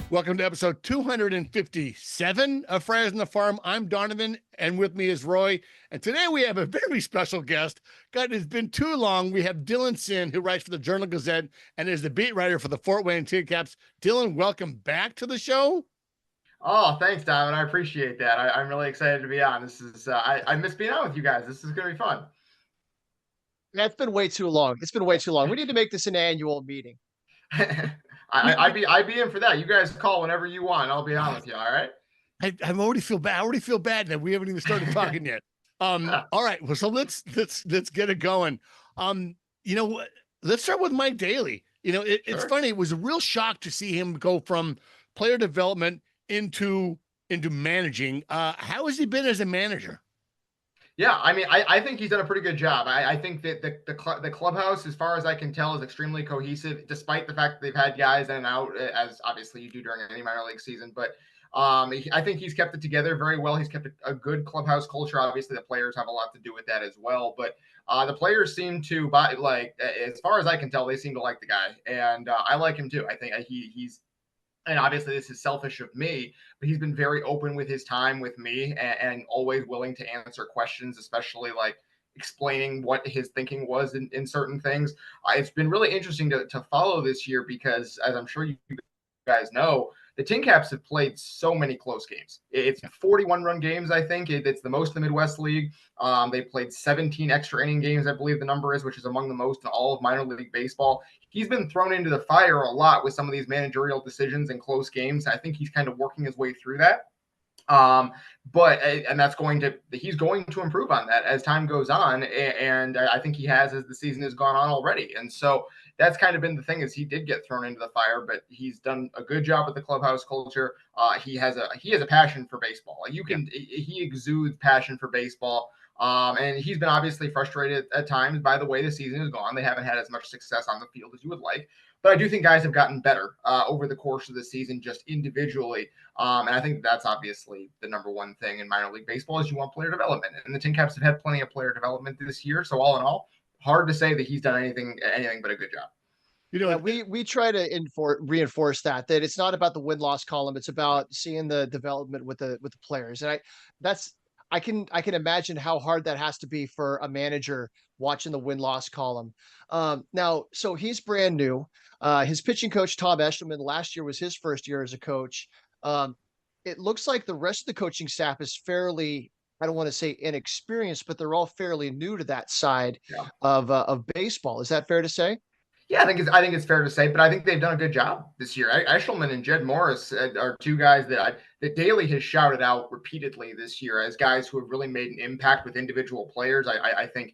Welcome to episode 257 of Friars on the Farm. I'm Donovan, and with me is Roy. And today we have a very special guest. God, it's been too long. We have Dylan Sinn, who writes for the Journal-Gazette and is the beat writer for the Fort Wayne TinCaps. Dylan, welcome back to the show. Oh, thanks, Donovan. I appreciate that. I'm really excited to be on. This is I miss being on with you guys. This is going to be fun. That's been way too long. It's been way too long. We need to make this an annual meeting. I'd be in for that. You guys call whenever you want. I'll be on with you. All right. I already feel bad. I already feel bad that we haven't even started talking yet. All right. Well, so let's get it going. Let's start with Mike Daly. It's funny. It was a real shock to see him go from player development into managing. How has he been as a manager? Yeah, I mean, I think he's done a pretty good job. I think that the clubhouse, as far as I can tell, is extremely cohesive, despite the fact that they've had guys in and out, as obviously you do during any minor league season. But I think he's kept it together very well. He's kept a good clubhouse culture. Obviously, the players have a lot to do with that as well. But the players seem to, as far as I can tell, they seem to like the guy, and I like him too. I think he's. And obviously this is selfish of me, but he's been very open with his time with me and always willing to answer questions, especially like explaining what his thinking was in certain things. It's been really interesting to follow this year because, as I'm sure you guys know, the TinCaps have played so many close games. It's 41 run games, I think. It's the most in the Midwest League. They played 17 extra inning games, I believe the number is, which is among the most in all of minor league baseball. He's been thrown into the fire a lot with some of these managerial decisions and close games. I think he's kind of working his way through that. And he's going to improve on that as time goes on. And I think he has as the season has gone on already. And so that's kind of been the thing is he did get thrown into the fire, but he's done a good job with the clubhouse culture. He has a passion for baseball. He exudes passion for baseball. And he's been obviously frustrated at times by the way the season has gone. They haven't had as much success on the field as you would like. But I do think guys have gotten better over the course of the season, just individually. And I think that's obviously the number one thing in minor league baseball is you want player development. And the TinCaps have had plenty of player development this year. So all in all, hard to say that he's done anything but a good job. We try to reinforce that it's not about the win-loss column. It's about seeing the development with the players. And I can imagine how hard that has to be for a manager watching the win-loss column. Now, so he's brand new. His pitching coach, Tom Eshelman, last year was his first year as a coach. It looks like the rest of the coaching staff is fairly, I don't want to say inexperienced, but they're all fairly new to that side of baseball. Is that fair to say? Yeah, I think it's fair to say, but I think they've done a good job this year. Eshelman and Jed Morris are two guys that Daly has shouted out repeatedly this year as guys who have really made an impact with individual players. I think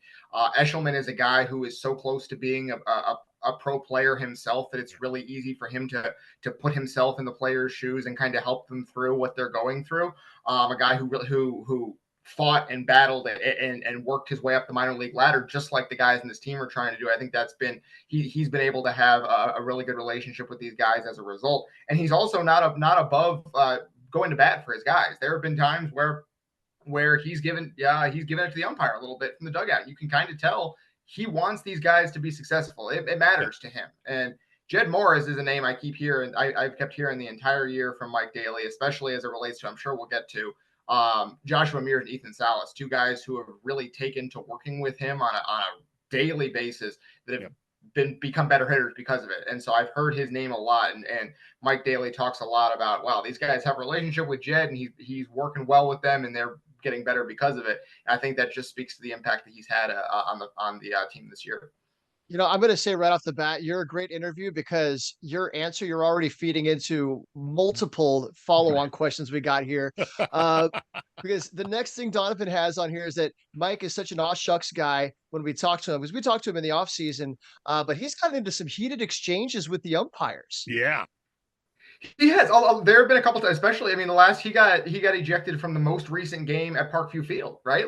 Eshelman is a guy who is so close to being a pro player himself that it's really easy for him to put himself in the player's shoes and kind of help them through what they're going through. A guy who fought and battled and worked his way up the minor league ladder, just like the guys in this team are trying to do. I think that's been he's been able to have a really good relationship with these guys as a result. And he's also not above going to bat for his guys. There have been times where he's given it to the umpire a little bit from the dugout. You can kind of tell he wants these guys to be successful. It matters to him. And Jed Morris is a name I keep hearing. I've kept hearing the entire year from Mike Daly, especially as it relates to, I'm sure we'll get to, Joshua Mears and Ethan Salas, two guys who have really taken to working with him on a daily basis that have become better hitters because of it. And so I've heard his name a lot, and Mike Daly talks a lot about, wow, these guys have a relationship with Jed and he's working well with them and they're getting better because of it. And I think that just speaks to the impact that he's had on the team this year. I'm going to say right off the bat, you're a great interview because your answer, you're already feeding into multiple follow-on questions we got here. Because the next thing Donovan has on here is that Mike is such an aw shucks guy when we talk to him, because we talked to him in the off season, but he's gotten into some heated exchanges with the umpires. Yeah. He has. There have been a couple times, especially. I mean, the last he got ejected from the most recent game at Parkview Field, right?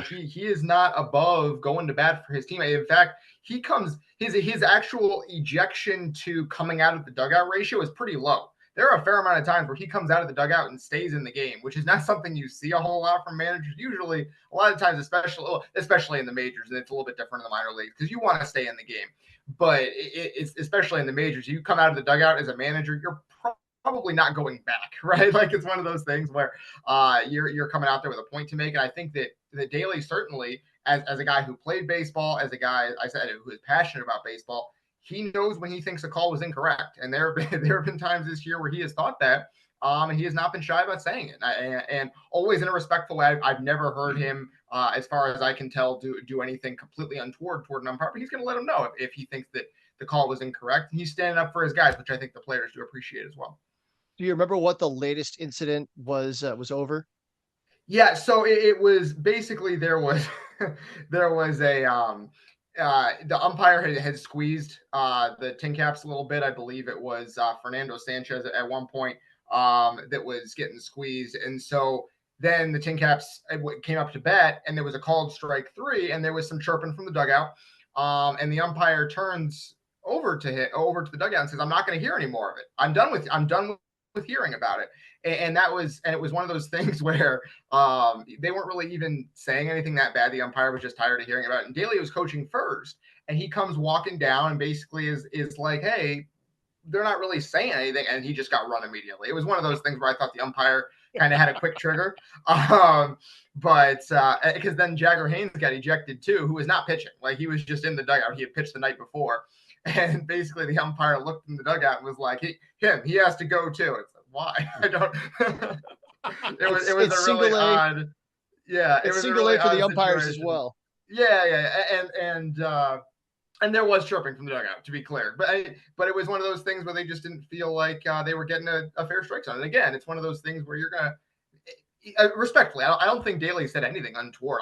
He is not above going to bat for his team. In fact, he comes his actual ejection to coming out of the dugout ratio is pretty low. There are a fair amount of times where he comes out of the dugout and stays in the game, which is not something you see a whole lot from managers. Usually, a lot of times, especially in the majors, and it's a little bit different in the minor leagues because you want to stay in the game. But it's especially in the majors, you come out of the dugout as a manager, you're probably not going back, right? Like it's one of those things where you're coming out there with a point to make. And I think that Daly certainly, as a guy who played baseball, as a guy, I said, who is passionate about baseball, he knows when he thinks a call was incorrect. And there have been times this year where he has thought that. And he has not been shy about saying it, and always in a respectful way. I've never heard him, as far as I can tell, do anything completely untoward toward an umpire. But he's going to let him know if he thinks that the call was incorrect. And he's standing up for his guys, which I think the players do appreciate as well. Do you remember what the latest incident was over? Yeah, so it was basically there was there was a the umpire had squeezed the TinCaps a little bit. I believe it was Fernando Sanchez at one point that was getting squeezed, and so then the TinCaps came up to bat, and there was a called strike 3, and there was some chirping from the dugout, and the umpire turns over to the dugout and says, "I'm not going to hear any more of it. I'm done with hearing about it." And it was one of those things where they weren't really even saying anything that bad. The umpire was just tired of hearing about it. And Daly was coaching first, and he comes walking down and basically is like, "Hey, they're not really saying anything," and he just got run immediately. It was one of those things where I thought the umpire kind of had a quick trigger, but because then Jagger Haynes got ejected too, who was not pitching. Like he was just in the dugout. He had pitched the night before, and basically the umpire looked in the dugout and was like, he has to go too." It's like, why? I don't. it was a really odd. Yeah, it was single A for the umpires situation as well. Yeah, and there was chirping from the dugout, to be clear, but it was one of those things where they just didn't feel like they were getting a fair strike zone. And again, it's one of those things where you're gonna respectfully, I don't think Daly said anything untoward.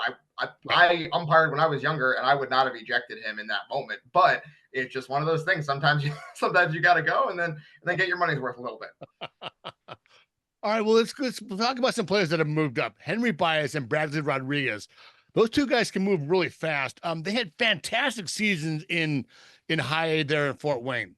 I umpired when I was younger, and I would not have ejected him in that moment. But it's just one of those things. Sometimes you got to go and then get your money's worth a little bit. All right, well, let's talk about some players that have moved up. Henry Baez and Bradgley Rodriguez. Those two guys can move really fast. They had fantastic seasons in high A there in Fort Wayne.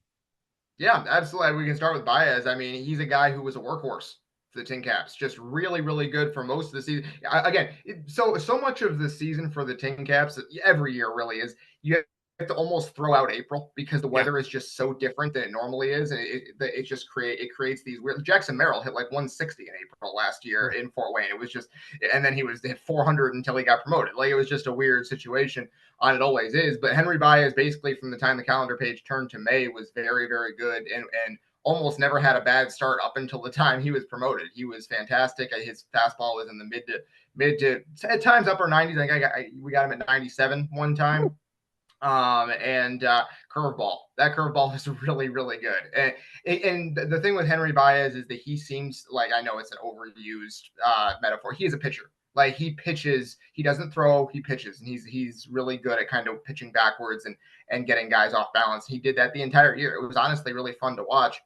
Yeah, absolutely. We can start with Baez. I mean, he's a guy who was a workhorse for the TinCaps, just really, really good for most of the season. Again, so much of the season for the TinCaps every year really is you have to almost throw out April because the weather is just so different than it normally is, and it just creates these weird. Jackson Merrill hit like 160 in April last year in Fort Wayne. It was just, and then he hit 400 until he got promoted. Like it was just a weird situation. On it always is. But Henry Baez, basically from the time the calendar page turned to May, was very, very good and almost never had a bad start up until the time he was promoted. He was fantastic. His fastball was in the mid to at times upper 90s. I think we got him at 97 one time. And curveball. That curveball is really, really good. And the thing with Henry Baez is that he seems like, I know it's an overused metaphor. He is a pitcher. Like he pitches, he doesn't throw, he pitches, and he's really good at kind of pitching backwards and getting guys off balance. He did that the entire year. It was honestly really fun to watch.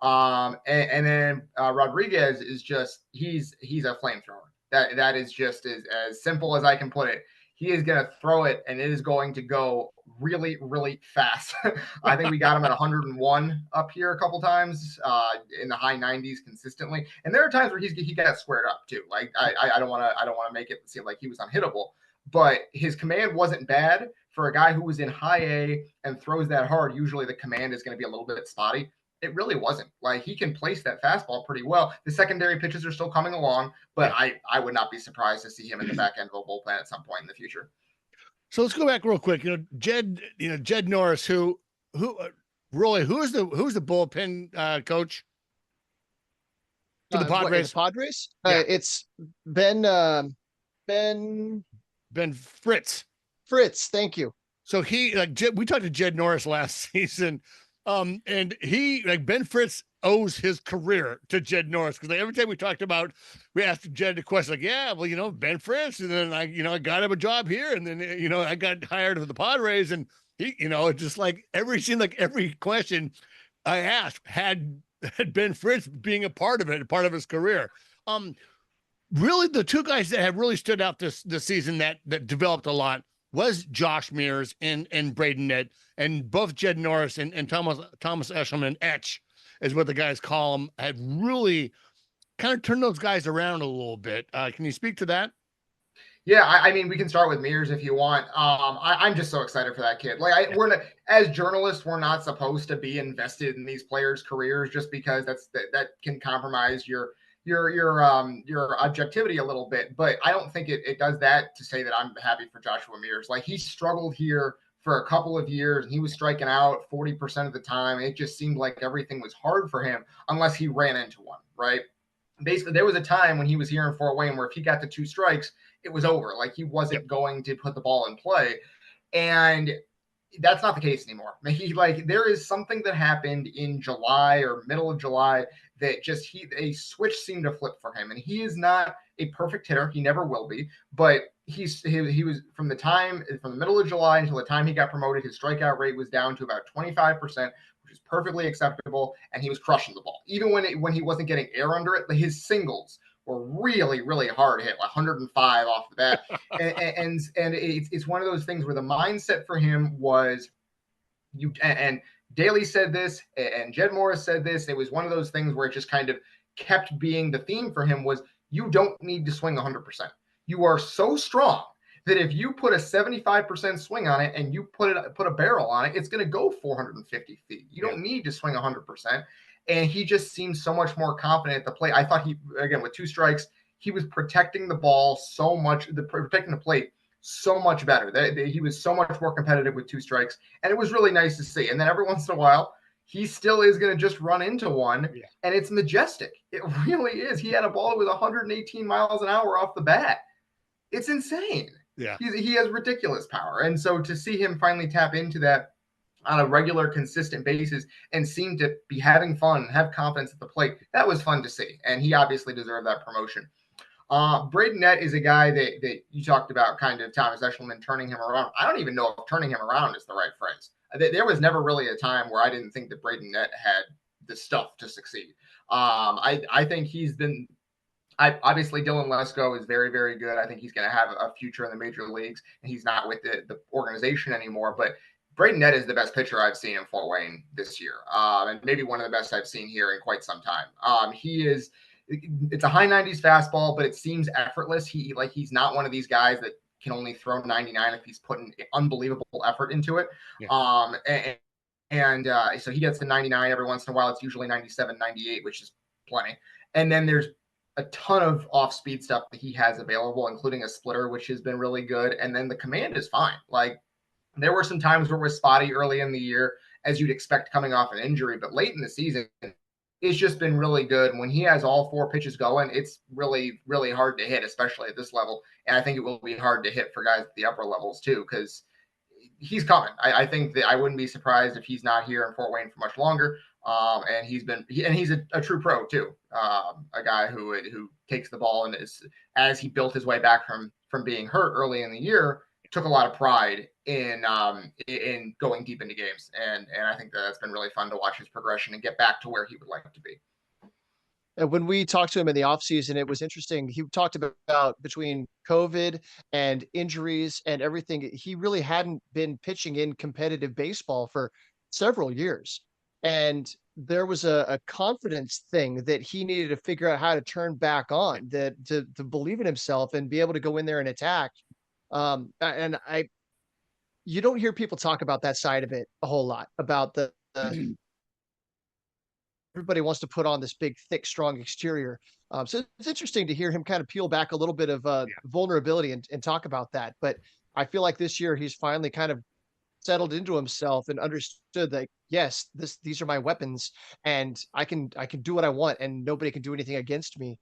And then Rodriguez is just he's a flamethrower. That is just as simple as I can put it. He is going to throw it, and it is going to go really, really fast. I think we got him at 101 up here a couple times, in the high 90s consistently. And there are times where he got squared up too. Like I don't want to make it seem like he was unhittable, but his command wasn't bad for a guy who was in high A and throws that hard. Usually the command is going to be a little bit spotty. It really wasn't. Like he can place that fastball pretty well. The secondary pitches are still coming along, but I would not be surprised to see him in the back end of a bullpen at some point in the future. So let's go back real quick. Jed Norris, who Roy, who's the bullpen coach for the Padres? The Padres? Yeah. It's Ben Fritz. Fritz, thank you. So we talked to Jed Norris last season. And he, like Ben Fritz, owes his career to Jed Norris, because every time we asked Jed a question, like, yeah, well, Ben Fritz, and then I got him a job here, and then I got hired for the Padres, and he, just like every question I asked had Ben Fritz being a part of it, part of his career. Really, the two guys that have really stood out this season that developed a lot was Josh Mears and Braden Nett, and both Jed Norris and Thomas Eshelman, Etch is what the guys call him, had really kind of turned those guys around a little bit. Can you speak to that? Yeah, I mean, we can start with Mears if you want. I'm just so excited for that kid. Like, we're not, as journalists, we're not supposed to be invested in these players' careers just because that can compromise your objectivity a little bit. But I don't think it does that to say that I'm happy for Joshua Mears. Like, he struggled here for a couple of years, and he was striking out 40% of the time. It just seemed like everything was hard for him unless he ran into one, right? Basically, there was a time when he was here in Fort Wayne where if he got to 2 strikes, it was over. Like, he wasn't going to put the ball in play. And that's not the case anymore. There is something that happened in July or middle of July that just a switch seemed to flip for him. And he is not a perfect hitter. He never will be, but he was from the middle of July until the time he got promoted, his strikeout rate was down to about 25%, which is perfectly acceptable. And he was crushing the ball. Even when he wasn't getting air under it, his singles were really, really hard hit, like 105 off the bat. and it's one of those things where the mindset for him was and Daly said this, and Jed Morris said this. It was one of those things where it just kind of kept being the theme for him was you don't need to swing 100%. You are so strong that if you put a 75% swing on it and you put a barrel on it, it's going to go 450 feet. You don't need to swing 100%. And he just seemed so much more confident at the plate. I thought again, with 2 strikes, he was protecting the ball so much, protecting the plate so much better. He was so much more competitive with 2 strikes. And it was really nice to see. And then every once in a while, he still is going to just run into one. Yeah. And it's majestic. It really is. He had a ball with 118 miles an hour off the bat. It's insane. Yeah. He has ridiculous power. And so to see him finally tap into that on a regular, consistent basis and seem to be having fun, have confidence at the plate, that was fun to see. And he obviously deserved that promotion. Braden Nett is a guy that you talked about, kind of Thomas Eshelman turning him around. I don't even know if turning him around is the right phrase. There was never really a time where I didn't think that Braden Nett had the stuff to succeed. I think he's been obviously Dylan Lesko is very, very good. I think he's going to have a future in the major leagues, and he's not with the organization anymore. But Braden Nett is the best pitcher I've seen in Fort Wayne this year, and maybe one of the best I've seen here in quite some time. It's a high 90s fastball, but it seems effortless. He's not one of these guys that can only throw 99 if he's putting unbelievable effort into it. Yeah. So he gets to 99 every once in a while. It's usually 97, 98, which is plenty. And then there's a ton of off-speed stuff that he has available, including a splitter, which has been really good. And then the command is fine. Like, there were some times where it was spotty early in the year, as you'd expect coming off an injury, but late in the season, it's just been really good. And when he has all 4 pitches going, it's really, really hard to hit, especially at this level. And I think it will be hard to hit for guys at the upper levels too, because he's coming. I think that I wouldn't be surprised if he's not here in Fort Wayne for much longer. And he's a true pro too. A guy who takes the ball and as he built his way back from being hurt early in the year, took a lot of pride in going deep into games. And I think that's been really fun to watch his progression and get back to where he would like to be. And when we talked to him in the offseason, it was interesting. He talked about between COVID and injuries and everything, he really hadn't been pitching in competitive baseball for several years. And there was a confidence thing that he needed to figure out how to turn back on, that to believe in himself and be able to go in there and attack. You don't hear people talk about that side of it a whole lot, about the everybody wants to put on this big, thick, strong exterior. So it's interesting to hear him kind of peel back a little bit of vulnerability and talk about that. But I feel like this year he's finally kind of settled into himself and understood that, yes, these are my weapons and I can do what I want and nobody can do anything against me.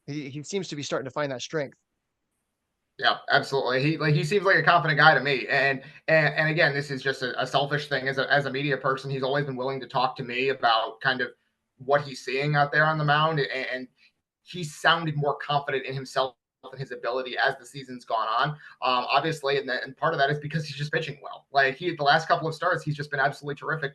He seems to be starting to find that strength. Yeah, absolutely. He seems like a confident guy to me. And again, this is just a selfish thing. As a media person, he's always been willing to talk to me about kind of what he's seeing out there on the mound. And he sounded more confident in himself and his ability as the season's gone on. Obviously, and part of that is because he's just pitching well. Like, the last couple of starts, he's just been absolutely terrific.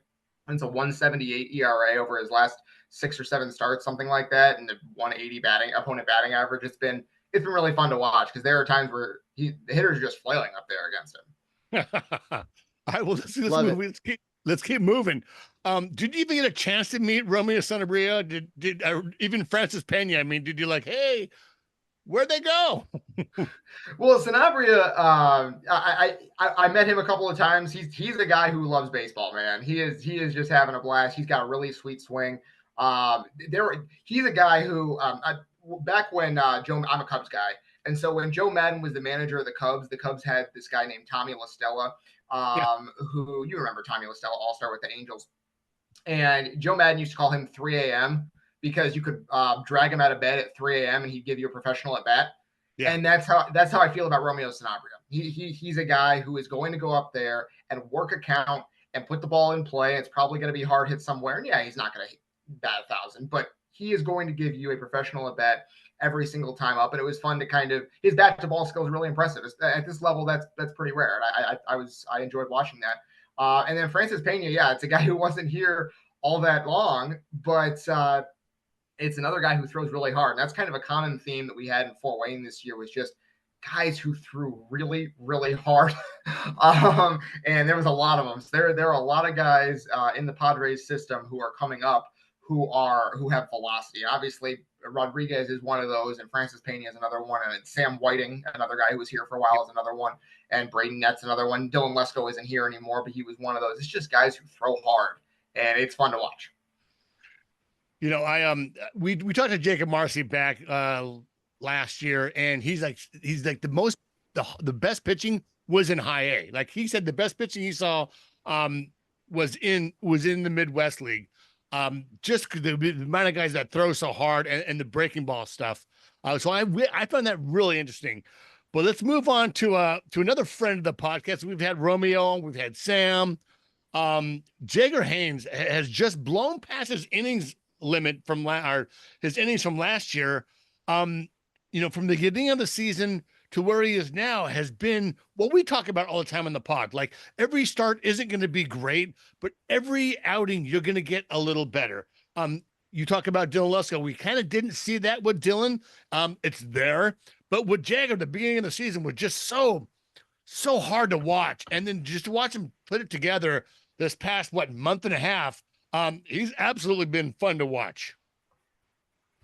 It's a 178 ERA over his last 6 or 7 starts, something like that, and the 180 opponent batting average. It's been really fun to watch because there are times where the hitters are just flailing up there against him. All right, well, let's see this movie. Let's keep moving. Did you even get a chance to meet Romeo Sanabria? Did even Francis Pena? I mean, did you like, hey, Where'd they go? Well, Sanabria, I met him a couple of times. He's a guy who loves baseball, man. He is just having a blast. He's got a really sweet swing. He's a guy who back when I'm a Cubs guy, and so when Joe Madden was the manager of the Cubs had this guy named Tommy LaStella, who you remember Tommy LaStella, All-Star with the Angels, and Joe Madden used to call him 3 a.m. because you could drag him out of bed at 3 a.m. and he'd give you a professional at bat. Yeah. And that's how I feel about Romeo Sanabria. He's a guy who is going to go up there and work a count and put the ball in play. It's probably going to be hard hit somewhere. And yeah, he's not going to bat 1,000, but he is going to give you a professional at bat every single time up. And it was fun to his bat to ball skills are really impressive. At this level, that's pretty rare. And I enjoyed watching that. And then Francis Pena, yeah, it's a guy who wasn't here all that long, but it's another guy who throws really hard. And that's kind of a common theme that we had in Fort Wayne this year was just guys who threw really, really hard. And there was a lot of them. So there are a lot of guys in the Padres system who are coming up who have velocity. Obviously, Rodriguez is one of those, and Francis Pena is another one, and Sam Whiting, another guy who was here for a while, is another one, and Braden Nett's another one. Dylan Lesko isn't here anymore, but he was one of those. It's just guys who throw hard, and it's fun to watch. You know, we talked to Jacob Marcy back last year, and he's like the best pitching was in high A. Like he said, the best pitching he saw was in the Midwest League. Just the amount of guys that throw so hard and the breaking ball stuff. So I found that really interesting. But let's move on to another friend of the podcast. We've had Romeo, we've had Sam. Jagger Haynes has just blown past his innings limit from his innings from last year. From the beginning of the season to where he is now has been what we talk about all the time on the pod. Like every start isn't going to be great, but every outing you're going to get a little better. You talk about Dylan Lesko. We kind of didn't see that with Dylan. It's there, but with Jagger, at the beginning of the season was just so hard to watch. And then just to watch him put it together this past, month and a half, he's absolutely been fun to watch.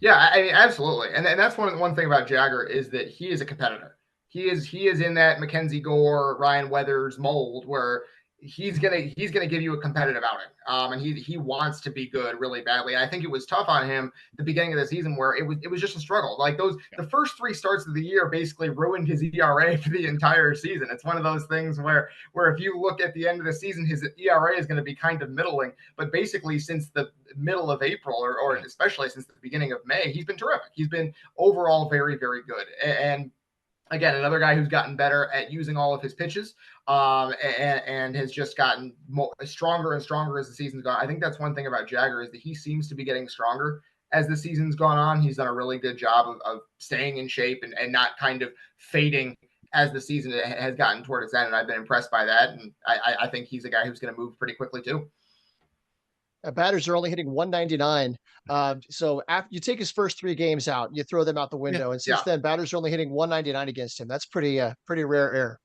Yeah, I mean, absolutely. And that's one thing about Jagger is that he is a competitor. He is in that Mackenzie Gore, Ryan Weathers mold where he's gonna give you a competitive outing. And he wants to be good really badly. And I think it was tough on him at the beginning of the season where it was just a struggle. Like the first 3 starts of the year basically ruined his ERA for the entire season. It's one of those things where if you look at the end of the season, his ERA is going to be kind of middling. But basically since the middle of April or especially since the beginning of May, he's been terrific. He's been overall very, very good. And again, another guy who's gotten better at using all of his pitches and has just gotten stronger and stronger as the season's gone. I think that's one thing about Jagger is that he seems to be getting stronger as the season's gone on. He's done a really good job of staying in shape and not kind of fading as the season has gotten toward its end. And I've been impressed by that. And I think he's a guy who's going to move pretty quickly too. Batters are only hitting 199. So after you take his first 3 games out, you throw them out the window. And since then, batters are only hitting 199 against him. That's pretty rare air.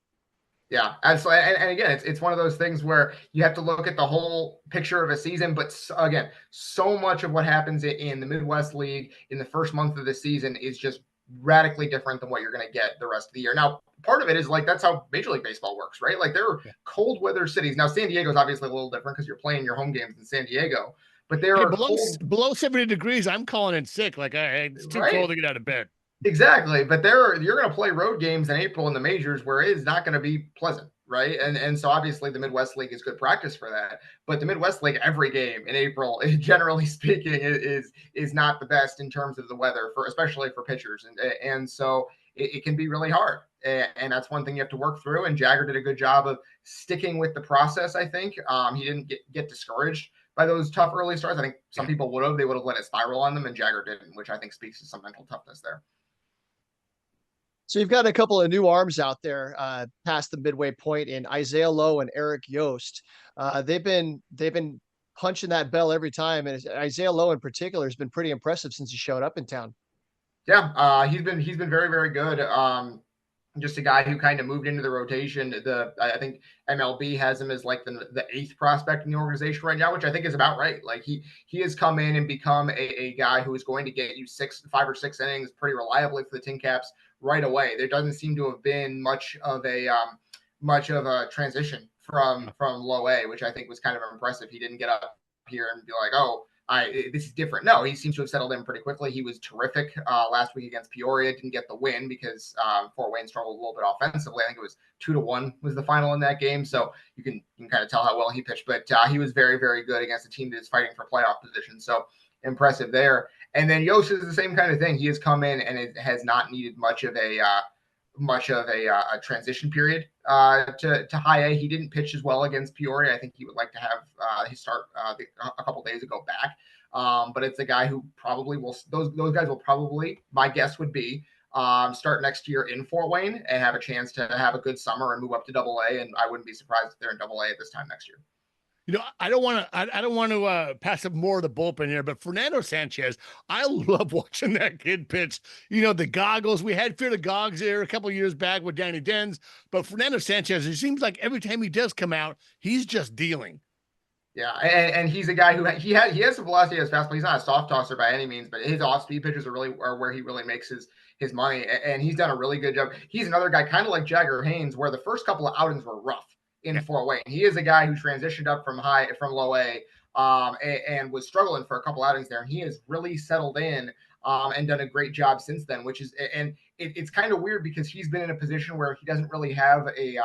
Yeah, absolutely. And again, it's one of those things where you have to look at the whole picture of a season. But again, so much of what happens in the Midwest League in the first month of the season is just radically different than what you're going to get the rest of the year. Now, part of it is like that's how Major League Baseball works, right? Like there are cold weather cities. Now, San Diego is obviously a little different because you're playing your home games in San Diego. But there are below 70 degrees. I'm calling in sick. Like it's too cold to get out of bed. Exactly. But you're going to play road games in April in the majors where it is not going to be pleasant. Right. And so obviously the Midwest League is good practice for that. But the Midwest League, every game in April, generally speaking, is not the best in terms of the weather, especially for pitchers. And so it can be really hard. And that's one thing you have to work through. And Jagger did a good job of sticking with the process, I think. He didn't get discouraged by those tough early starts. I think some people would have. They would have let it spiral on them, and Jagger didn't, which I think speaks to some mental toughness there. So you've got a couple of new arms out there past the midway point in Isaiah Lowe and Eric Yost. They've been punching that bell every time, and Isaiah Lowe in particular has been pretty impressive since he showed up in town. Yeah, he's been very, very good. just a guy who kind of moved into the rotation. I think MLB has him as like the 8th prospect in the organization right now, which I think is about right. Like he has come in and become a guy who is going to get you 5 or 6 innings pretty reliably for the TinCaps right away. There doesn't seem to have been much of a transition from low A, which I think was kind of impressive. He didn't get up here and be like, oh, this is different. No, he seems to have settled in pretty quickly. He was terrific last week against Peoria. Didn't get the win because Fort Wayne struggled a little bit offensively. I think it was 2-1 was the final in that game. So you can kind of tell how well he pitched. But he was very, very good against a team that is fighting for playoff position. So impressive there. And then Yost is the same kind of thing. He has come in and it has not needed much of a transition period to high A. He didn't pitch as well against Peoria. I think he would like to have his start a couple days ago back. But it's a guy who probably will. Those guys will probably, my guess would be, start next year in Fort Wayne and have a chance to have a good summer and move up to Double A. And I wouldn't be surprised if they're in Double A at this time next year. You know, I don't want to pass up more of the bullpen here, but Fernando Sanchez, I love watching that kid pitch. You know, the goggles, we had Fear the Gogs there a couple of years back with Danny Dens, but Fernando Sanchez, it seems like every time he does come out, he's just dealing. Yeah, and he's a guy who he has some velocity as fastball. He's not a soft tosser by any means, but his off-speed pitches are where he really makes his money, and he's done a really good job. He's another guy kind of like Jagger Haynes, where the first couple of outings were rough in Fort Wayne. He is a guy who transitioned up from low A and was struggling for a couple outings there, and he has really settled in and done a great job since then. It's kind of weird because he's been in a position where he doesn't really have a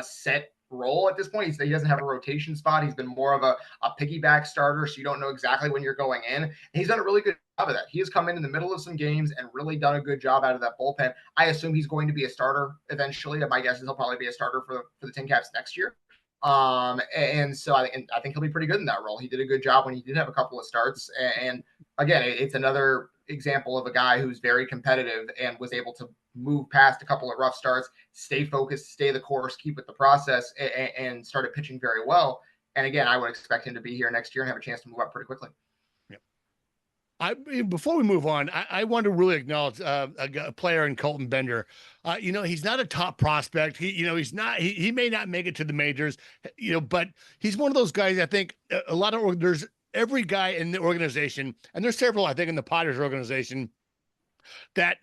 set role at this point. He doesn't have a rotation spot. He's been more of a piggyback starter, so you don't know exactly when you're going in. And he's done a really good job of that. He has come in the middle of some games and really done a good job out of that bullpen. I assume he's going to be a starter eventually. My guess is he'll probably be a starter for the TinCaps next year. And so I think he'll be pretty good in that role. He did a good job when he did have a couple of starts. And again, it's another example of a guy who's very competitive and was able to move past a couple of rough starts, stay focused, stay the course, keep with the process, and started pitching very well. And again, I would expect him to be here next year and have a chance to move up pretty quickly. Before we move on, I want to really acknowledge a player in Colton Bender. He's not a top prospect. He's not. He may not make it to the majors. But he's one of those guys. I think a lot of there's every guy in the organization, and there's several. I think in the Padres organization that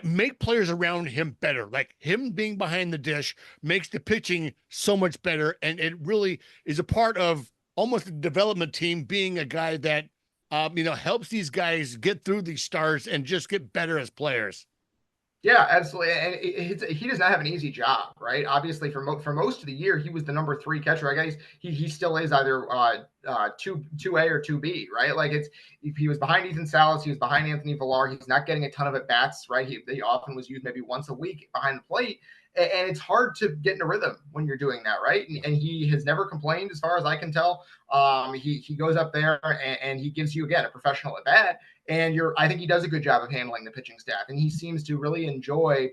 make players around him better. Like him being behind the dish makes the pitching so much better, and it really is a part of almost the development team being a guy that. Helps these guys get through these starts and just get better as players. Yeah, absolutely. And he does not have an easy job, right? Obviously, for most of the year, he was the number 3 catcher. I guess he still is either 2A or 2B, right? Like he was behind Ethan Salas, he was behind Anthony Villar. He's not getting a ton of at bats, right? He often was used maybe once a week behind the plate. And it's hard to get in a rhythm when you're doing that, right? And he has never complained, as far as I can tell. He goes up there and he gives you, again, a professional at bat. And I think he does a good job of handling the pitching staff. And he seems to really enjoy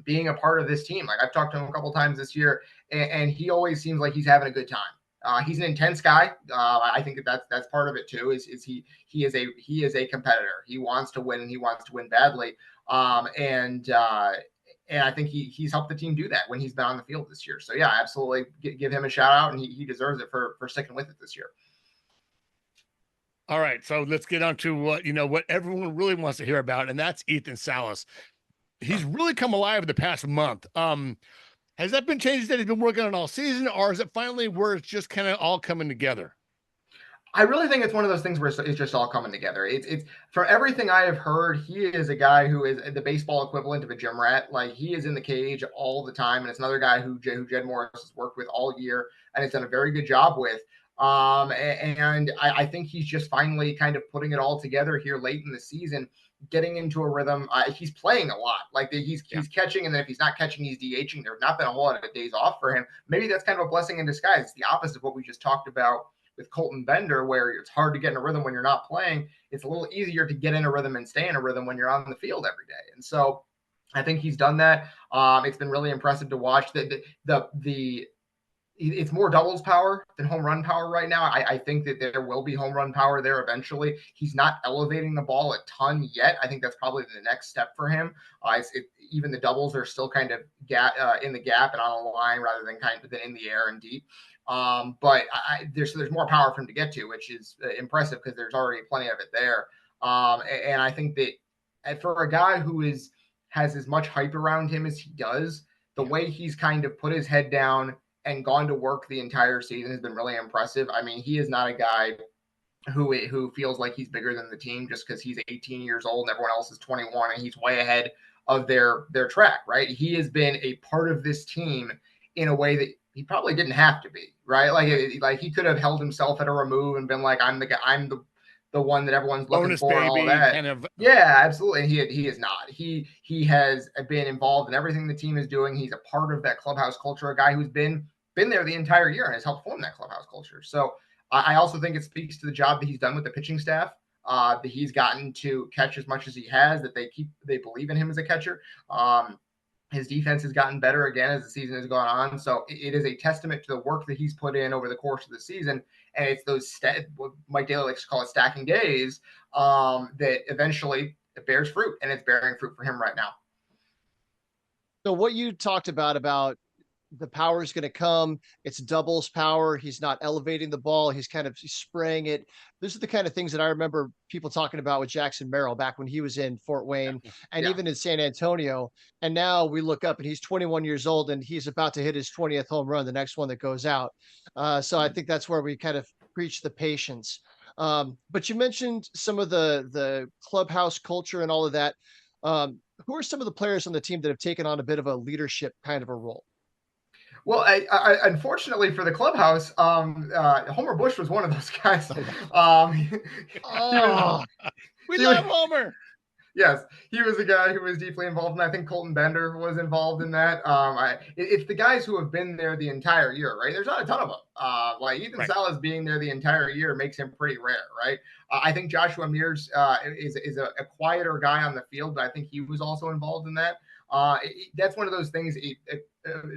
being a part of this team. Like I've talked to him a couple of times this year, and he always seems like he's having a good time. He's an intense guy. I think that's part of it too. Is he is a competitor. He wants to win, and he wants to win badly. And I think he's helped the team do that when he's been on the field this year. So yeah, absolutely give him a shout out, and he deserves it for sticking with it this year. All right, so let's get on to what everyone really wants to hear about, and that's Ethan Salas. He's really come alive the past month. Has that been changes that he's been working on all season, or is it finally where it's just kind of all coming together? I really think it's one of those things where it's just all coming together. It's from everything I have heard, he is a guy who is the baseball equivalent of a gym rat. Like he is in the cage all the time, and it's another guy who Jed Morris has worked with all year and has done a very good job with. And I think he's just finally kind of putting it all together here late in the season, getting into a rhythm. He's playing a lot. Like he's catching, and then if he's not catching, he's DHing. There's not been a whole lot of days off for him. Maybe that's kind of a blessing in disguise. It's the opposite of what we just talked about with Colton Bender, where it's hard to get in a rhythm when you're not playing. It's a little easier to get in a rhythm and stay in a rhythm when you're on the field every day. And so I think he's done that. It's been really impressive to watch. It's more doubles power than home run power right now. I think that there will be home run power there eventually. He's not elevating the ball a ton yet. I think that's probably the next step for him. even the doubles are still kind of in the gap and on a line rather than than in the air and deep. But there's more power for him to get to, which is impressive because there's already plenty of it there. And I think that for a guy who has as much hype around him as he does, the way he's kind of put his head down and gone to work the entire season has been really impressive. I mean, he is not a guy who feels like he's bigger than the team just because he's 18 years old and everyone else is 21 and he's way ahead of their track, right? He has been a part of this team in a way that he probably didn't have to be, right? Like he could have held himself at a remove and been like, I'm the guy, I'm the one that everyone's looking bonus for baby, and all that. kind of. Yeah, absolutely. And he is not. He has been involved in everything the team is doing. He's a part of that clubhouse culture, a guy who's been there the entire year and has helped form that clubhouse culture. So I also think it speaks to the job that he's done with the pitching staff, that he's gotten to catch as much as he has, that they believe in him as a catcher. His defense has gotten better again as the season has gone on. So it is a testament to the work that he's put in over the course of the season. And it's those what Mike Daly likes to call it stacking days, that eventually it bears fruit, and it's bearing fruit for him right now. So what you talked about the power is going to come. It's doubles power. He's not elevating the ball. He's kind of spraying it. These are the kind of things that I remember people talking about with Jackson Merrill back when he was in Fort Wayne and even in San Antonio. And now we look up and he's 21 years old and he's about to hit his 20th home run, the next one that goes out. So I think that's where we kind of preach the patience. But you mentioned some of the clubhouse culture and all of that. Who are some of the players on the team that have taken on a bit of a leadership kind of a role? Well, I unfortunately for the clubhouse, Homer Bush was one of those guys. We love Homer. Yes, he was a guy who was deeply involved, and I think Colton Bender was involved in that. It's the guys who have been there the entire year, right? There's not a ton of them. Like Ethan Salas being there the entire year makes him pretty rare, right? I think Joshua Mears is a quieter guy on the field, but I think he was also involved in that. That's one of those things.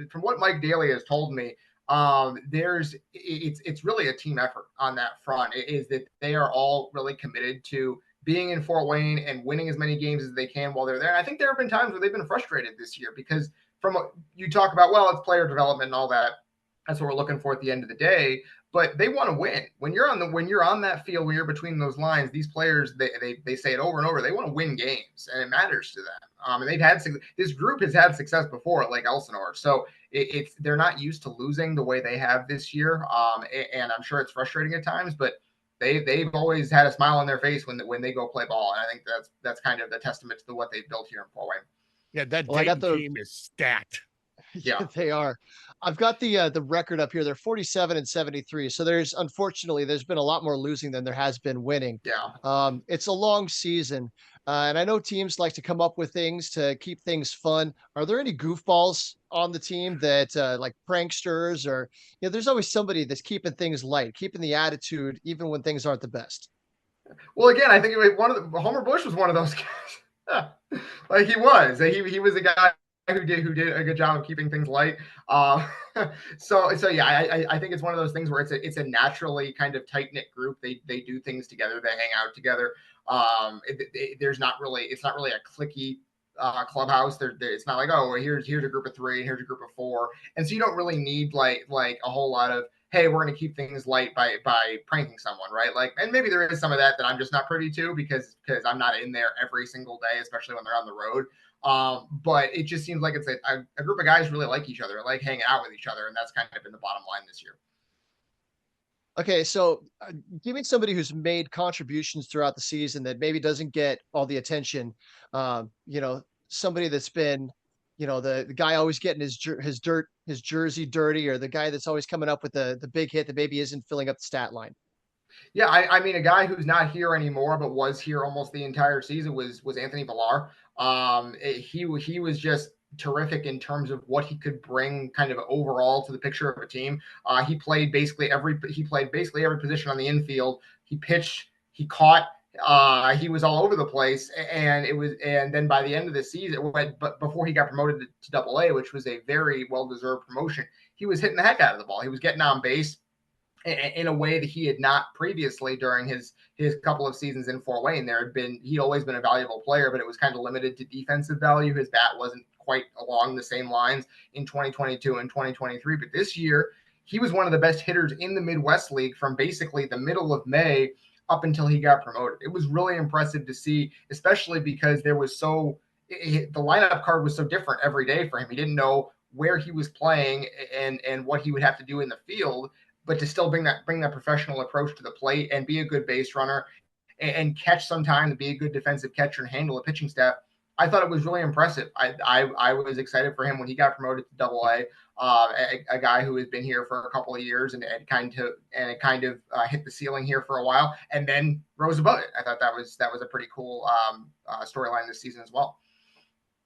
From what Mike Daly has told me, it's really a team effort on that front. It is that they are all really committed to being in Fort Wayne and winning as many games as they can while they're there. And I think there have been times where they've been frustrated this year because from what you talk about, well, it's player development and all that. That's what we're looking for at the end of the day. But they want to win. When you're on that field, when you're between those lines, these players they say it over and over. They want to win games, and it matters to them. And this group has had success before at Lake Elsinore, so they're not used to losing the way they have this year. And I'm sure it's frustrating at times, but they've always had a smile on their face when they go play ball, and I think that's kind of the testament to what they've built here in Fort Wayne. Yeah, that Dayton team is stacked. Yeah, they are. I've got the record up here. They're 47-73. So unfortunately, there's been a lot more losing than there has been winning. Yeah. It's a long season. And I know teams like to come up with things to keep things fun. Are there any goofballs on the team that like pranksters or, there's always somebody that's keeping things light, keeping the attitude, even when things aren't the best? Well, again, I think Homer Bush was one of those guys. Like he was a guy who did a good job of keeping things light. So yeah, I think it's one of those things where it's a naturally kind of tight knit group. They do things together. They hang out together. It's not really a cliquey clubhouse. It's not like, oh, well, here's a group of 3 and here's a group of 4, and so you don't really need like a whole lot of, hey, we're going to keep things light by pranking someone, right? Like, and maybe there is some of that I'm just not privy to because I'm not in there every single day, especially when they're on the road. But it just seems like it's a group of guys really like each other, like hanging out with each other, and that's kind of been the bottom line this year. Okay, so give me somebody who's made contributions throughout the season that maybe doesn't get all the attention. Somebody that's been, the guy always getting his jersey dirty, or the guy that's always coming up with the big hit that maybe isn't filling up the stat line. Yeah, I mean, a guy who's not here anymore, but was here almost the entire season was Anthony Villar. He was just terrific in terms of what he could bring kind of overall to the picture of a team. He played basically every position on the infield. He pitched, he caught, he was all over the place, and then by the end of the season, but before he got promoted to Double-A, which was a very well-deserved promotion, he was hitting the heck out of the ball. He was getting on base. in a way that he had not previously during his couple of seasons in Fort Wayne. He'd always been a valuable player, but it was kind of limited to defensive value. His bat wasn't quite along the same lines in 2022 and 2023. But this year, he was one of the best hitters in the Midwest League from basically the middle of May up until he got promoted. It was really impressive to see, especially because the lineup card was so different every day for him. He didn't know where he was playing and what he would have to do in the field, but to still bring that professional approach to the plate and be a good base runner and catch sometime, to be a good defensive catcher and handle a pitching staff, I thought it was really impressive. I was excited for him when he got promoted to Double-A, a guy who has been here for a couple of years and kind of hit the ceiling here for a while and then rose above it. I thought that was a pretty cool storyline this season as well.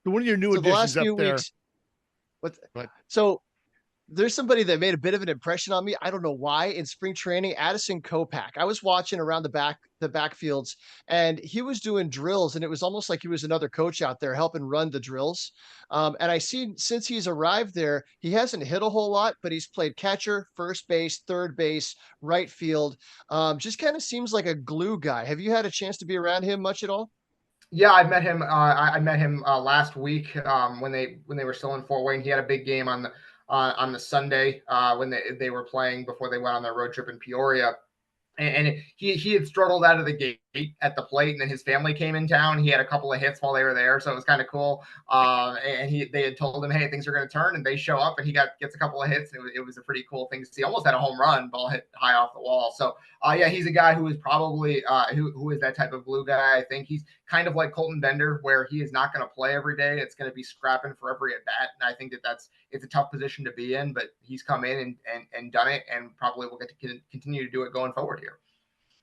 So one of your new additions up there. So there's somebody that made a bit of an impression on me. I don't know why. In spring training, Addison Kopak. I was watching around the backfields, and he was doing drills, and it was almost like he was another coach out there helping run the drills. And I see since he's arrived there, he hasn't hit a whole lot, but he's played catcher, first base, third base, right field. Just kind of seems like a glue guy. Have you had a chance to be around him much at all? Yeah, I met him. I met him last week when they were still in Fort Wayne. He had a big game on the Sunday when they were playing before they went on their road trip in Peoria. And he had struggled out of the gate at the plate, and then his family came in town. He had a couple of hits while they were there, so it was kind of cool. And they had told him, hey, things are going to turn, and they show up, and he gets a couple of hits. And it was a pretty cool thing to see. Almost had a home run, ball hit high off the wall. So yeah, he's a guy who is probably who is that type of glue guy. I think he's kind of like Colton Bender, where he is not going to play every day. It's going to be scrapping for every at bat, and I think it's a tough position to be in. But he's come in and done it, and probably will get to continue to do it going forward here.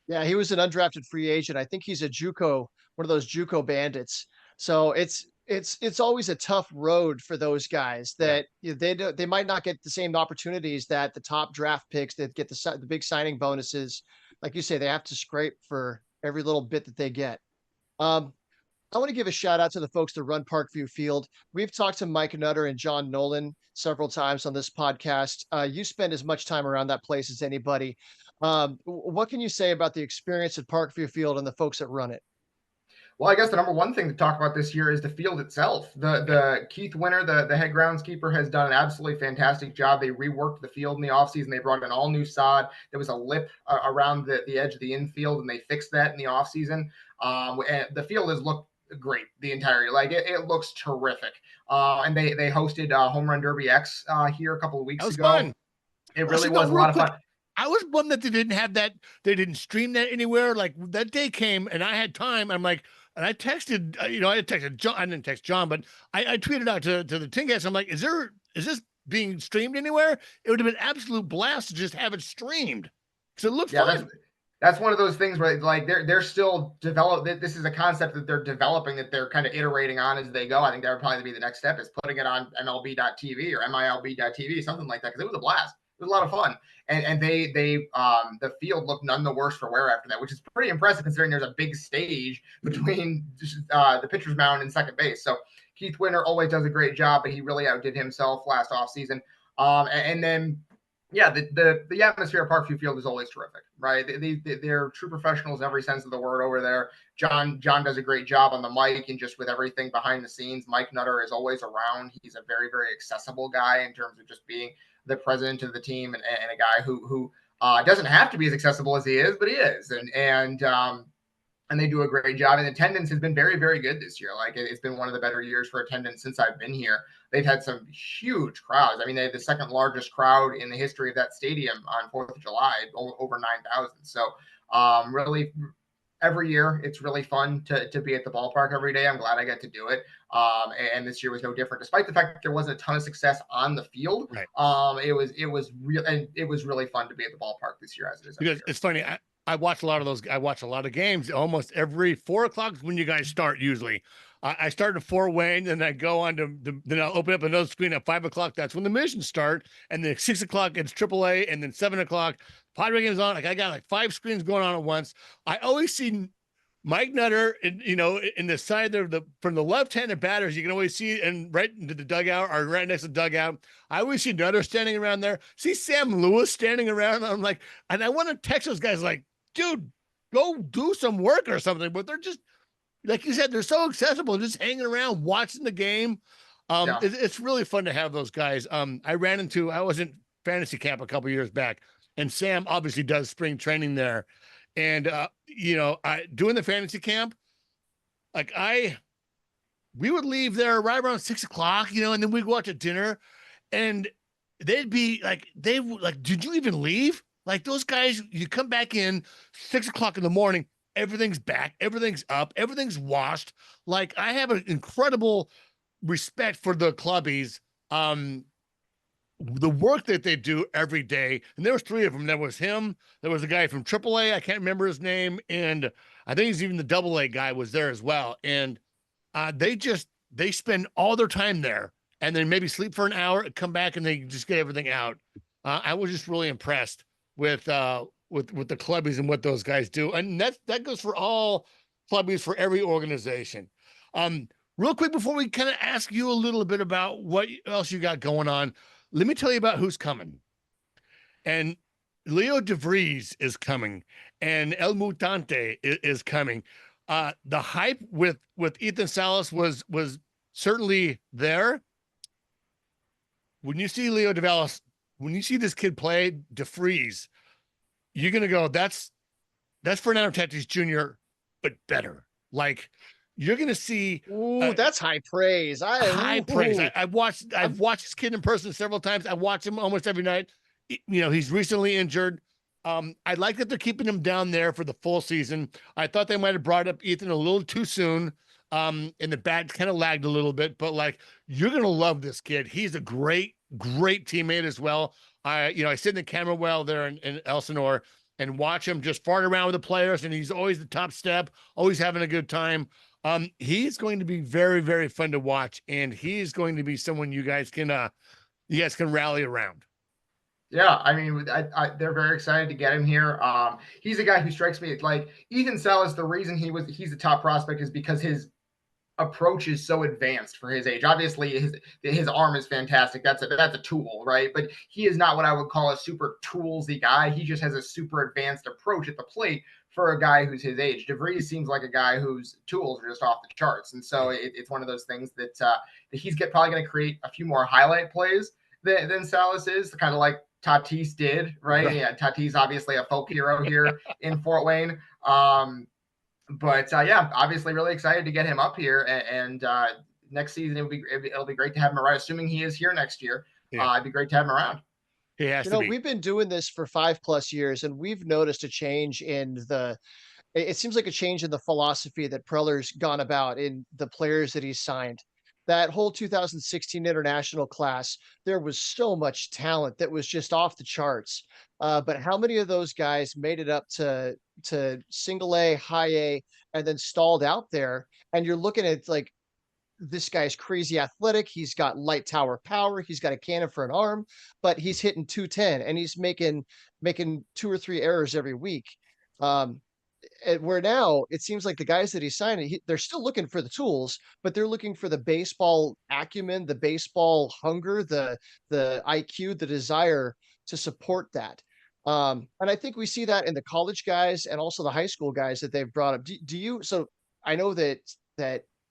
Yeah, he was an undrafted free agent. I think he's a JUCO, one of those JUCO bandits. So it's always a tough road for those guys that they might not get the same opportunities that the top draft picks that get the big signing bonuses. Like you say, they have to scrape for every little bit that they get. I want to give a shout out to the folks that run Parkview Field. We've talked to Mike Nutter and John Nolan several times on this podcast. You spend as much time around that place as anybody. What can you say about the experience at Parkview Field and the folks that run it? Well, I guess the number one thing to talk about this year is the field itself. The Keith Winter, the head groundskeeper, has done an absolutely fantastic job. They reworked the field in the offseason. They brought in all new sod. There was a lip around the edge of the infield, and they fixed that in the offseason. And the field has looked great the entire year. Like it looks terrific. And they hosted Home Run Derby X here a couple of weeks ago. Fun. It really was a lot of fun. I was bummed that they didn't have that. They didn't stream that anywhere. Like that day came and I had time. I'm like, and I texted, I had texted John. I didn't text John, but I tweeted out to the TinCaps. I'm like, is this being streamed anywhere? It would have been absolute blast to just have it streamed. So it looked fun. That's one of those things where like they're still developing. This is a concept that they're developing, that they're kind of iterating on as they go. I think that would probably be the next step, is putting it on MLB.TV or MILB.TV, something like that, because it was a blast. It was a lot of fun. And the field looked none the worse for wear after that, which is pretty impressive considering there's a big stage between the pitcher's mound and second base. So Keith Winter always does a great job, but he really outdid himself last offseason. And then, yeah, the atmosphere at Parkview Field is always terrific, right? They're true professionals in every sense of the word over there. John does a great job on the mic and just with everything behind the scenes. Mike Nutter is always around. He's a very, very accessible guy in terms of just being the president of the team and a guy who doesn't have to be as accessible as he is, but he is. And they do a great job. And attendance has been very, very good this year. Like it's been one of the better years for attendance since I've been here. They've had some huge crowds. I mean, they had the second largest crowd in the history of that stadium on 4th of July, over 9,000. So really, every year it's really fun to be at the ballpark every day. I'm glad I got to do it. And this year was no different, despite the fact that there wasn't a ton of success on the field. Right. It was really fun to be at the ballpark this year as it is. Because it's funny. I watch a lot of those. I watch a lot of games. Almost every 4 o'clock is when you guys start. Usually, I start at Fort Wayne, and I go on to then I'll open up another screen at 5 o'clock. That's when the missions start, and then 6 o'clock it's AAA, and then 7 o'clock Padre games on. Like I got like 5 screens going on at once. I always see Mike Nutter, in the side there, from the left-handed batters, you can always see, and right into the dugout or right next to the dugout, I always see Nutter standing around there. See Sam Lewis standing around. I'm like, and I want to text those guys like, dude, go do some work or something. But they're just, like you said, they're so accessible, just hanging around, watching the game. It's really fun to have those guys. I was in fantasy camp a couple years back, and Sam obviously does spring training there. And, doing the fantasy camp, we would leave there right around 6:00, and then we'd go out to dinner, and they'd be like, did you even leave? Like, those guys, you come back in 6:00 in the morning, everything's back, everything's up, everything's washed. Like, I have an incredible respect for the clubbies. The work that they do every day. And there was 3 of them. There was him. There was a guy from AAA. I can't remember his name. And I think he's even the AA guy was there as well. And they spend all their time there and then maybe sleep for an hour, come back, and they just get everything out. I was just really impressed with the clubbies and what those guys do. And that goes for all clubbies for every organization. Real quick, before we kind of ask you a little bit about what else you got going on, let me tell you about who's coming. And Leo DeVries is coming, and El Mutante is coming. The hype with Ethan Salas was certainly there. When you see Leo DeVries, when you see this kid play DeVries, you're gonna go, that's Fernando Tatis Jr., but better. Like, you're gonna see. Ooh, that's high praise. High praise. I've watched this kid in person several times. I watch him almost every night. He's recently injured. I like that they're keeping him down there for the full season. I thought they might have brought up Ethan a little too soon. And the bat kind of lagged a little bit, but you're gonna love this kid. He's a great teammate as well. I sit in the camera well there in Elsinore and watch him just fart around with the players, and he's always the top step, always having a good time. He's going to be very, very fun to watch, and he's going to be someone you guys can rally around. Yeah, I mean, they're very excited to get him here. He's a guy who strikes me like Ethan Salas. The reason he's a top prospect is because his approach is so advanced for his age. Obviously, his arm is fantastic. That's a tool, right? But he is not what I would call a super toolsy guy. He just has a super advanced approach at the plate for a guy who's his age. DeVries seems like a guy whose tools are just off the charts, and so it's one of those things that he's probably going to create a few more highlight plays than Salas is, kind of like Tatis did, right? Yeah, Tatis obviously a folk hero here in Fort Wayne. But obviously really excited to get him up here, and next season it'll be great to have him around. Assuming he is here next year, it'd be great to have him around. He has to be. We've been doing this for 5+ years, and we've noticed a change in it seems like a change in the philosophy that Preller's gone about in the players that he's signed. That whole 2016 international class, there was so much talent that was just off the charts. But how many of those guys made it up to single A, high A, and then stalled out there? And you're looking at this guy's crazy athletic. He's got light tower power. He's got a cannon for an arm, but he's hitting 210 and he's making 2 or 3 errors every week. Where now it seems like the guys that he's signing, they're still looking for the tools, but they're looking for the baseball acumen, the baseball hunger, the IQ, the desire to support that. And I think we see that in the college guys and also the high school guys that they've brought up. So I know that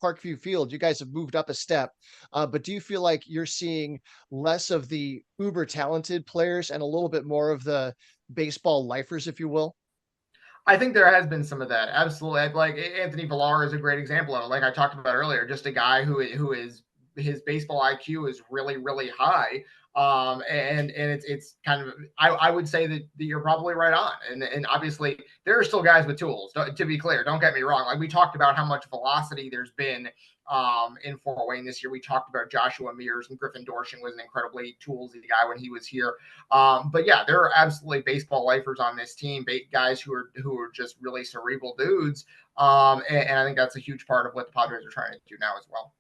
Parkview Field, you guys have moved up a step, but do you feel like you're seeing less of the uber talented players and a little bit more of the baseball lifers, if you will? I think there has been some of that. Absolutely. Like Anthony Villar is a great example of it. Like I talked about earlier, just a guy who is his baseball IQ is really, really high. And it's kind of, I would say that you're probably right on. And obviously there are still guys with tools, to be clear. Don't get me wrong. Like we talked about how much velocity there's been in Fort Wayne this year. We talked about Joshua Mears, and Griffin Dorshin was an incredibly toolsy guy when he was here. But yeah, there are absolutely baseball lifers on this team, guys who are just really cerebral dudes. And I think that's a huge part of what the Padres are trying to do now as well.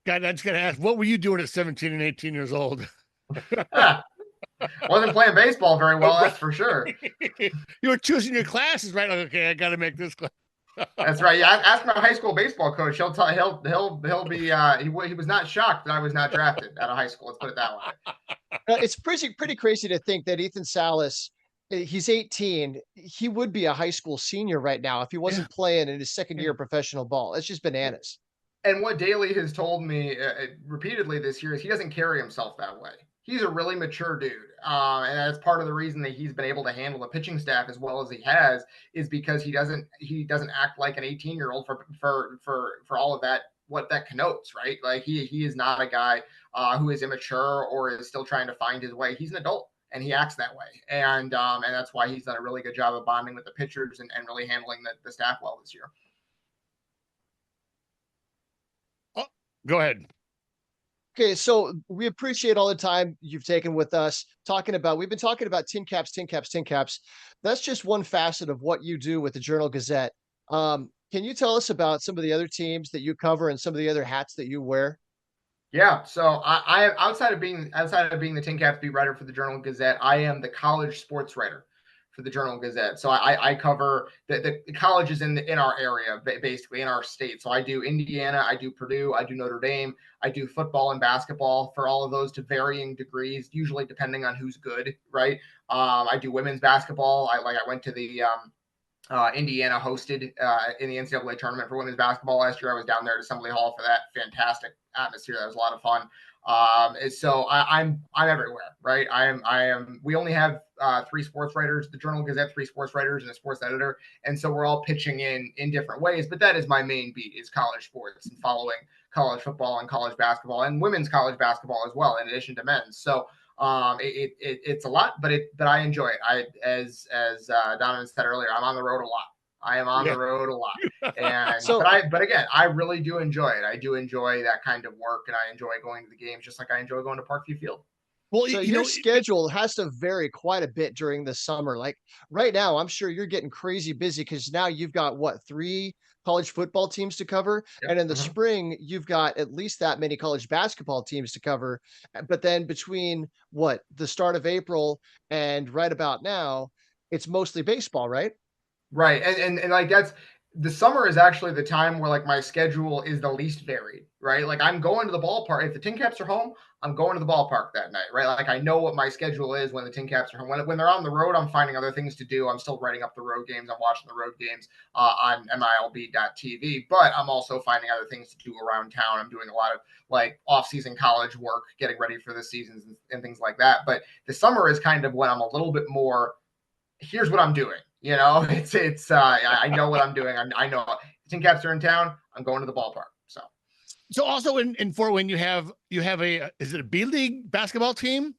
God, I just got to ask, what were you doing at 17 and 18 years old? Wasn't playing baseball very well, that's for sure. You were choosing your classes, right? Like, okay, I got to make this class. That's right. Yeah, ask my high school baseball coach. He'll be. He was not shocked that I was not drafted out of high school. Let's put it that way. It's pretty crazy to think that Ethan Salas, he's 18. He would be a high school senior right now if he wasn't playing in his second year of professional ball. It's just bananas. And what Daly has told me repeatedly this year is he doesn't carry himself that way. He's a really mature dude. And that's part of the reason that he's been able to handle the pitching staff as well as he has, is because he doesn't act like an 18-year-old for all of that, what that connotes, right? Like he is not a guy who is immature or is still trying to find his way. He's an adult and he acts that way. And that's why he's done a really good job of bonding with the pitchers and really handling the staff well this year. Oh, go ahead. Okay, so we appreciate all the time you've taken with us we've been talking about TinCaps. That's just one facet of what you do with the Journal Gazette. Can you tell us about some of the other teams that you cover and some of the other hats that you wear? Yeah, so I outside of being the TinCaps Beat writer for the Journal Gazette, I am the college sports writer for the Journal Gazette. So I cover the colleges in our area, basically in our state. So I do Indiana, I do Purdue, I do Notre Dame, I do football and basketball for all of those to varying degrees, usually depending on who's good, right? I do women's basketball. I went to the Indiana hosted in the NCAA tournament for women's basketball last year. I was down there at Assembly Hall for that. Fantastic atmosphere. That was a lot of fun. So I'm everywhere, right? We only have 3 sports writers, the Journal Gazette, 3 sports writers and a sports editor. And so we're all pitching in different ways, but that is my main beat, is college sports and following college football and college basketball and women's college basketball as well, in addition to men's. So it's a lot, but I enjoy it. As Donovan said earlier, I'm on the road a lot. I am on the road a lot. And but again, I really do enjoy it. I do enjoy that kind of work, and I enjoy going to the games just like I enjoy going to Parkview Field. Well, so your schedule has to vary quite a bit during the summer. Like right now, I'm sure you're getting crazy busy because now you've got 3 college football teams to cover. Yep. And in the spring, you've got at least that many college basketball teams to cover. But then between the start of April and right about now, it's mostly baseball, right? Right. And like the summer is actually the time where like my schedule is the least varied, right? Like I'm going to the ballpark. If the TinCaps are home, I'm going to the ballpark that night, right? Like I know what my schedule is when the TinCaps are home. When they're on the road, I'm finding other things to do. I'm still writing up the road games. I'm watching the road games on MILB.TV, but I'm also finding other things to do around town. I'm doing a lot of like off-season college work, getting ready for the seasons and things like that. But the summer is kind of when I'm a little bit more, here's what I'm doing. You know, I know what I'm doing. I know the TinCaps are in town. I'm going to the ballpark. So also in Fort Wayne, you have is it a B League basketball team?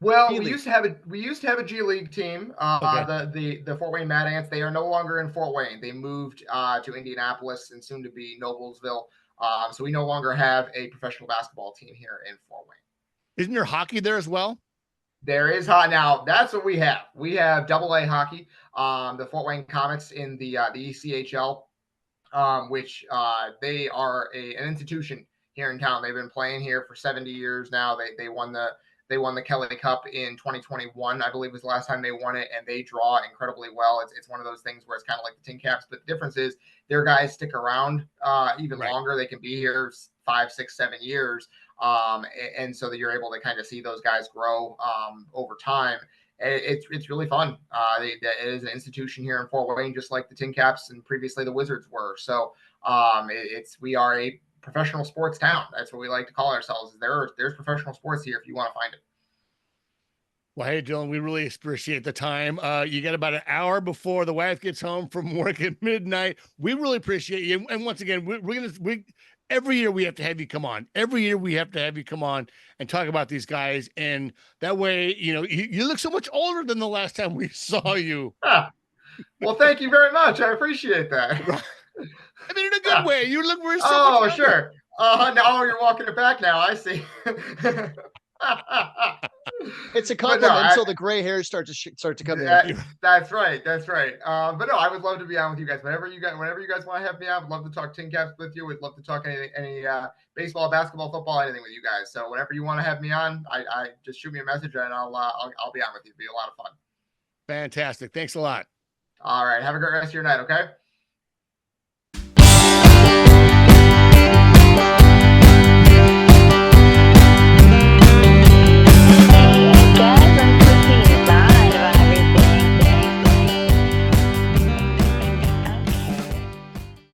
Well, we used to have a G League team. The Fort Wayne Mad Ants. They are no longer in Fort Wayne. They moved to Indianapolis and soon to be Noblesville. So we no longer have a professional basketball team here in Fort Wayne. Isn't there hockey there as well? There is now. That's what we have. We have AA hockey. The Fort Wayne Comets in the ECHL, which they are an institution here in town. They've been playing here for 70 years now. They won the Kelly Cup in 2021, I believe was the last time they won it, and they draw incredibly well. It's one of those things where it's kind of like the TinCaps, but the difference is their guys stick around even longer. They can be here 5, 6, 7 years. And so that you're able to kind of see those guys grow over time. It's really fun. It is an institution here in Fort Wayne, just like the TinCaps and previously the Wizards were. So we are a professional sports town. That's what we like to call ourselves. There's professional sports here if you want to find it. Well, hey, Dylan, we really appreciate the time. You get about an hour before the wife gets home from work at midnight. We really appreciate you. And once again, every year we have to have you come on. Every year we have to have you come on and talk about these guys. And that way, you look so much older than the last time we saw you. Well, thank you very much. I appreciate that. I mean, in a good way. You look very Oh, sure. Now you're walking it back now. I see. It's a But no, compliment until the gray hairs start to come in. That's right. That's right. But no, I would love to be on with you guys. Whenever you guys want to have me on, I'd love to talk TinCaps with you. We'd love to talk any baseball, basketball, football, anything with you guys. So whenever you want to have me on, I just shoot me a message and I'll be on with you. It'll be a lot of fun. Fantastic. Thanks a lot. All right. Have a great rest of your night. Okay.